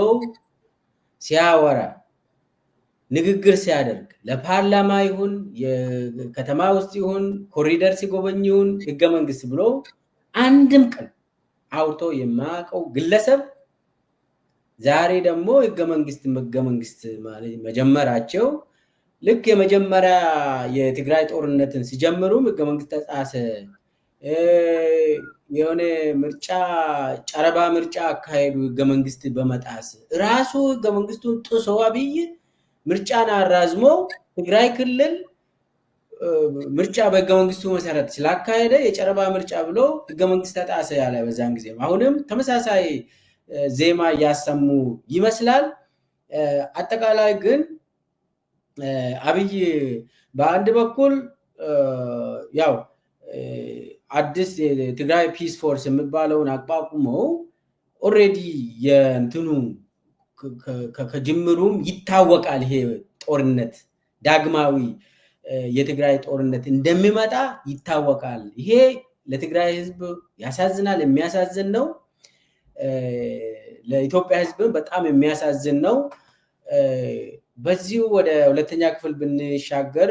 ሲያወራ ንግግር ሲያደርግ ለፓርላማ ይሁን የከተማ ውስጥ ይሁን ኮሪደር ሲጎበኝ ይሁን ህገ መንግስት ብሎ አንድም ቀን አውርቶ የማያውቀው ግለሰብ ዛሬ ደግሞ ህገ መንግስት ማለት መጀመራቸው ልክ የመጀመሪያ የትግራይ ጦርነትን ሲጀምሩም ህገ መንግስት ተጣሰ፣ የሆነ ምርጫ ጨረባ ምርጫ አካሄዱ ህገ መንግስት በመጣስ ራሱ ህገ መንግስቱን ጥሶ አብይ ምርጫን አራዝሞ ትግራይ ክልል ምርጫ በህገ መንግስቱ መሰረት ስላካሄደ የጨረባ ምርጫ ብሎ ህገ መንግስት ተጣሰ ያለ በዛን ጊዜ አሁንም ተመሳሳይ ዜማ እያሰሙ ይመስላል። አጠቃላይ ግን አብይ በአንድ በኩል ያው አዲስ የትግራይ ፒስ ፎርስ የሚባለውን አቋቁመው ኦልሬዲ የእንትኑ ከጅምሩም ይታወቃል። ይሄ ጦርነት ዳግማዊ የትግራይ ጦርነት እንደሚመጣ ይታወቃል። ይሄ ለትግራይ ህዝብ ያሳዝናል፣ የሚያሳዝን ነው። ለኢትዮጵያ ህዝብ በጣም የሚያሳዝን ነው። በዚሁ ወደ ሁለተኛ ክፍል ብንሻገር